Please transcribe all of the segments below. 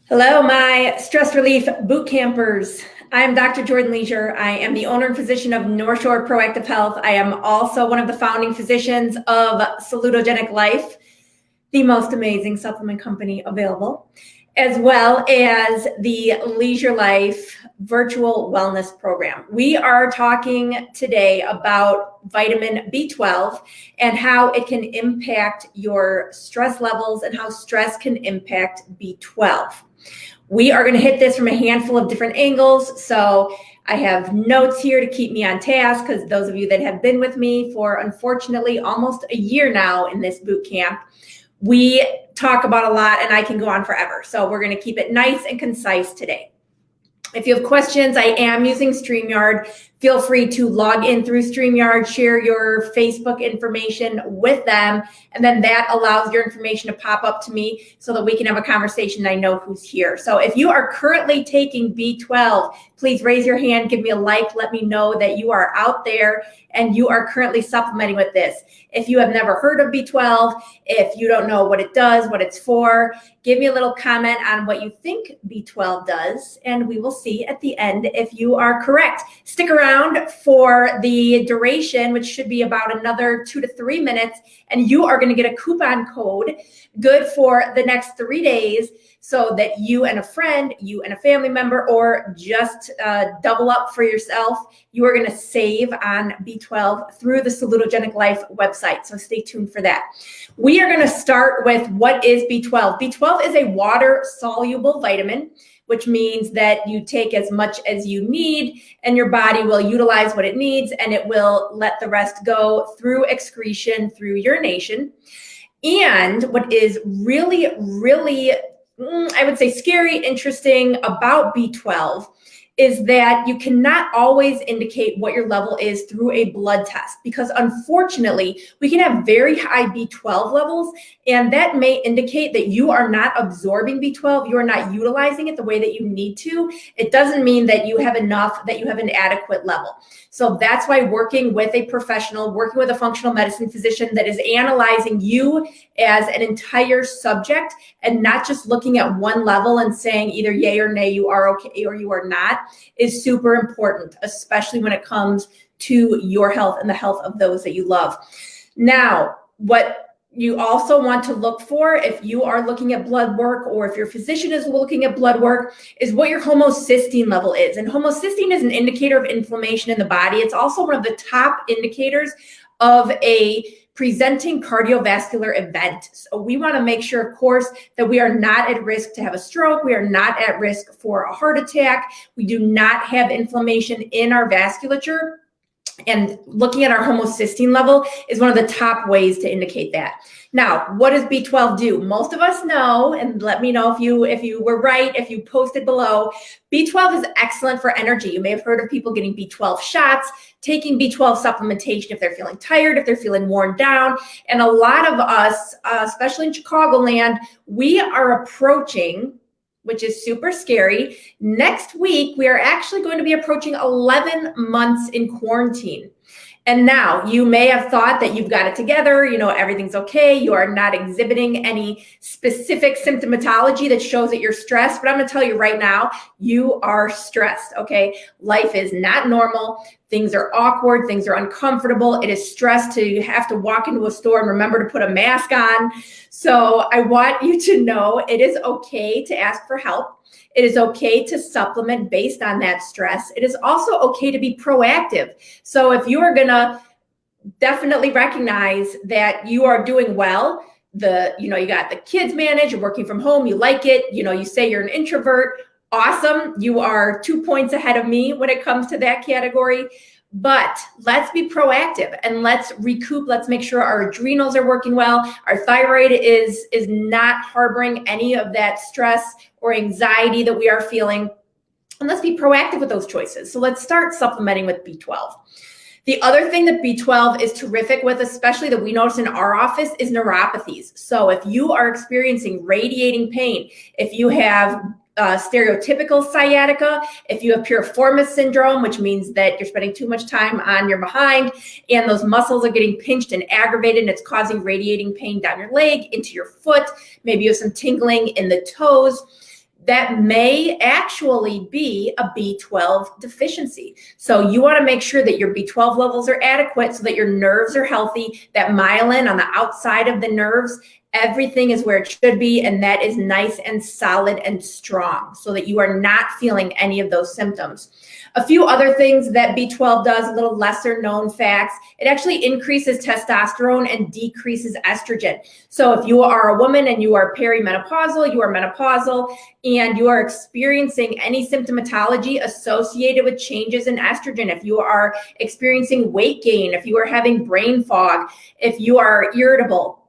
Hello, my stress relief boot campers. I'm Dr. Jordan Leasure. I am the owner and physician of North Shore Proactive Health. I am also one of the founding physicians of Salutogenic Life, the most amazing supplement company available, as well as the Leasure Life virtual wellness program. We are talking today about vitamin B12 and how it can impact your stress levels and how stress can impact B12. We are going to hit this from a handful of different angles. So I have notes here to keep me on task because those of you that have been with me for, unfortunately, almost a year now in this boot camp, we talk about a lot and I can go on forever. So we're going to keep it nice and concise today. If you have questions, I am using StreamYard. Feel free to log in through StreamYard, share your Facebook information with them, and then that allows your information to pop up to me so that we can have a conversation and I know who's here. So if you are currently taking B12, please raise your hand, give me a like, let me know that you are out there and you are currently supplementing with this. If you have never heard of B12, if you don't know what it does, what it's for, give me a little comment on what you think B12 does, and we will see at the end if you are correct. Stick around for the duration, which should be about another 2 to 3 minutes, and you are going to get a coupon code good for the next 3 days so that you and a friend, you and a family member, or just double up for yourself, you are going to save on B12 through the Salutogenic Life website. So stay tuned for that. We are going to start with what is B12. B12 is a water-soluble vitamin, which means that you take as much as you need and your body will utilize what it needs and it will let the rest go through excretion, through urination. And what is really, I would say scary, interesting about B12 is that you cannot always indicate what your level is through a blood test, because unfortunately we can have very high B12 levels and that may indicate that you are not absorbing B12, you are not utilizing it the way that you need to. It doesn't mean that you have enough, that you have an adequate level. So that's why working with a professional, working with a functional medicine physician that is analyzing you as an entire subject and not just looking at one level and saying either yay or nay, you are okay or you are not, is super important, especially when it comes to your health and the health of those that you love. Now, what you also want to look for if you are looking at blood work or if your physician is looking at blood work is what your homocysteine level is. And homocysteine is an indicator of inflammation in the body. It's also one of the top indicators of a presenting cardiovascular event. So we want to make sure, of course, that we are not at risk to have a stroke. We are not at risk for a heart attack. We do not have inflammation in our vasculature. And looking at our homocysteine level is one of the top ways to indicate that. Now, what does B12 do? Most of us know, and let me know if you were right, if you posted below. B12 is excellent for energy. You may have heard of people getting B12 shots, taking B12 supplementation if they're feeling tired, if they're feeling worn down. And a lot of us, especially in Chicagoland, we are approaching, which is super scary. Next week, we are actually going to be approaching 11 months in quarantine. And now you may have thought that you've got it together, you know, everything's okay, you are not exhibiting any specific symptomatology that shows that you're stressed, but I'm gonna tell you right now, you are stressed, okay? Life is not normal, things are awkward, things are uncomfortable, it is stress to have to walk into a store and remember to put a mask on. So I want you to know it is okay to ask for help. It is okay to supplement based on that stress. It is also okay to be proactive. So if you are gonna definitely recognize that you are doing well, you got the kids managed, you're working from home, you like it, you say you're an introvert, awesome. You are 2 points ahead of me when it comes to that category. But let's be proactive and let's recoup. Let's make sure our adrenals are working well. Our thyroid is not harboring any of that stress or anxiety that we are feeling. And let's be proactive with those choices. So let's start supplementing with B12. The other thing that B12 is terrific with, especially that we notice in our office, is neuropathies. So if you are experiencing radiating pain, if you have stereotypical sciatica, if you have piriformis syndrome, which means that you're spending too much time on your behind and those muscles are getting pinched and aggravated and it's causing radiating pain down your leg, into your foot, maybe you have some tingling in the toes, that may actually be a B12 deficiency. So you want to make sure that your B12 levels are adequate so that your nerves are healthy, that myelin on the outside of the nerves, everything is where it should be, and that is nice and solid and strong so that you are not feeling any of those symptoms. A few other things that B12 does, a little lesser known facts, it actually increases testosterone and decreases estrogen. So if you are a woman and you are perimenopausal, you are menopausal, and you are experiencing any symptomatology associated with changes in estrogen, if you are experiencing weight gain, if you are having brain fog, if you are irritable,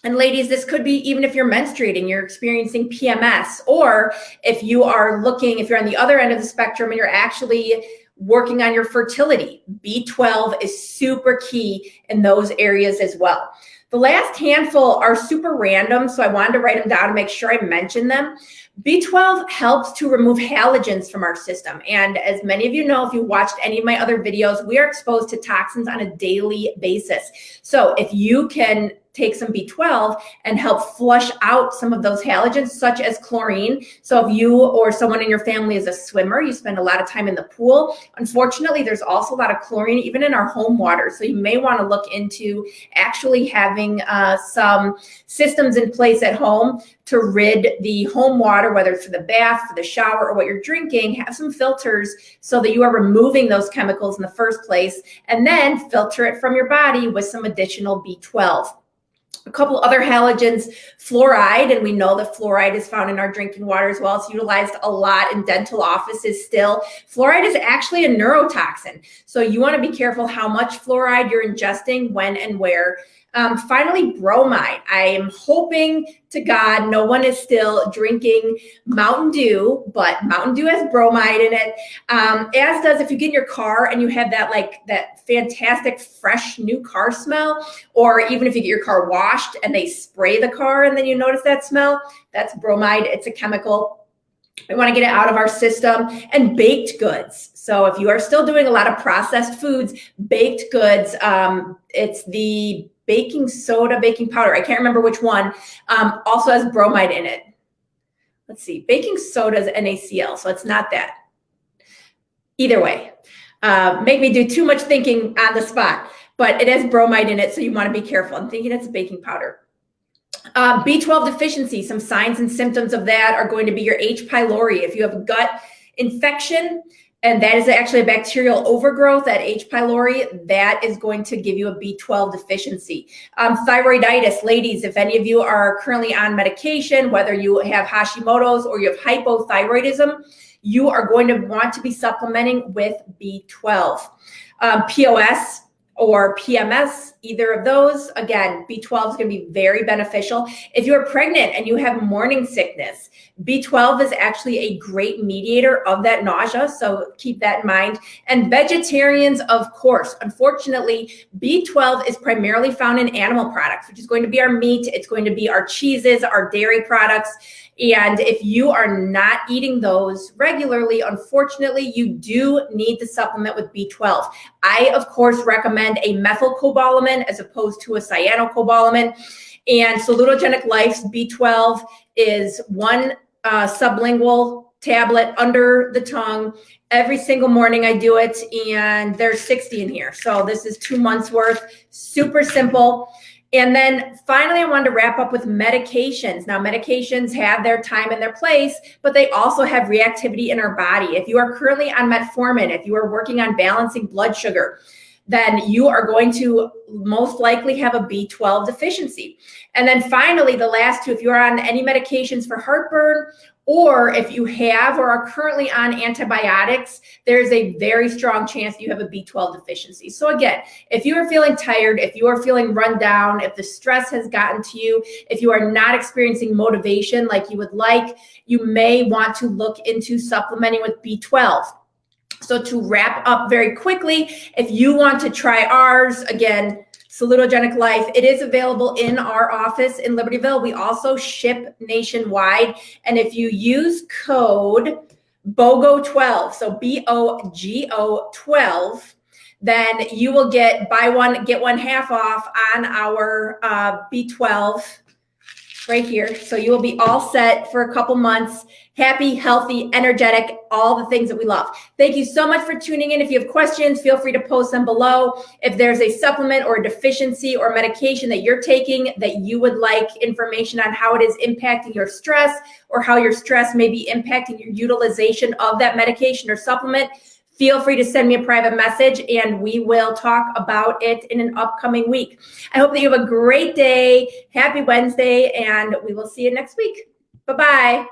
and ladies, this could be even if you're menstruating, you're experiencing PMS, or if you are looking, if you're on the other end of the spectrum and you're actually working on your fertility, B12 is super key in those areas as well. The last handful are super random, so I wanted to write them down to make sure I mention them. B12 helps to remove halogens from our system. And as many of you know, if you watched any of my other videos, we are exposed to toxins on a daily basis. So if you can take some B12 and help flush out some of those halogens, such as chlorine. So if you or someone in your family is a swimmer, you spend a lot of time in the pool. Unfortunately, there's also a lot of chlorine even in our home water. So you may want to look into actually having some systems in place at home to rid the home water, whether it's for the bath, for the shower, or what you're drinking. Have some filters so that you are removing those chemicals in the first place, and then filter it from your body with some additional B12. A couple other halogens, fluoride, and we know that fluoride is found in our drinking water as well. It's utilized a lot in dental offices still. Fluoride is actually a neurotoxin, so you want to be careful how much fluoride you're ingesting, when and where. Finally, bromide. I am hoping to God no one is still drinking Mountain Dew, but Mountain Dew has bromide in it. As does if you get in your car and you have that fantastic fresh new car smell, or even if you get your car washed and they spray the car and then you notice that smell, that's bromide. It's a chemical. We want to get it out of our system. And baked goods. So if you are still doing a lot of processed foods, baked goods, it's the baking soda, baking powder, I can't remember which one, also has bromide in it. Let's see, baking soda is NaCl, so it's not that. Either way, make me do too much thinking on the spot, but it has bromide in it, so you want to be careful. I'm thinking it's baking powder. B12 deficiency, some signs and symptoms of that are going to be your H. pylori. If you have gut infection, and that is actually a bacterial overgrowth at H. pylori, that is going to give you a B12 deficiency. Thyroiditis, ladies, if any of you are currently on medication, whether you have Hashimoto's or you have hypothyroidism, you are going to want to be supplementing with B12. POS or PMS, either of those, again, B12 is going to be very beneficial. If you're pregnant and you have morning sickness, B12 is actually a great mediator of that nausea, so keep that in mind. And vegetarians, of course, unfortunately, B12 is primarily found in animal products, which is going to be our meat, it's going to be our cheeses, our dairy products. And if you are not eating those regularly, unfortunately, you do need to supplement with B12. I, of course, recommend a methylcobalamin as opposed to a cyanocobalamin. And Salutogenic Life's B12 is one sublingual tablet under the tongue. Every single morning I do it, and there's 60 in here. So this is 2 months worth, super simple. And then finally, I wanted to wrap up with medications. Now, medications have their time and their place, but they also have reactivity in our body. If you are currently on metformin, if you are working on balancing blood sugar, then you are going to most likely have a B12 deficiency. And then finally, the last two, if you're on any medications for heartburn, or if you have or are currently on antibiotics, there's a very strong chance you have a B12 deficiency. So again, if you are feeling tired, if you are feeling run down, if the stress has gotten to you, if you are not experiencing motivation like you would like, you may want to look into supplementing with B12. So to wrap up very quickly, if you want to try ours, again, Salutogenic Life, it is available in our office in Libertyville. We also ship nationwide. And if you use code BOGO12, so BOGO 12, then you will get buy one, get one half off on our B12 right here. So you will be all set for a couple months, happy, healthy, energetic, all the things that we love. Thank you so much for tuning in. If you have questions, feel free to post them below. If there's a supplement or a deficiency or medication that you're taking that you would like information on how it is impacting your stress or how your stress may be impacting your utilization of that medication or supplement, feel free to send me a private message and we will talk about it in an upcoming week. I hope that you have a great day. Happy Wednesday, and we will see you next week. Bye-bye.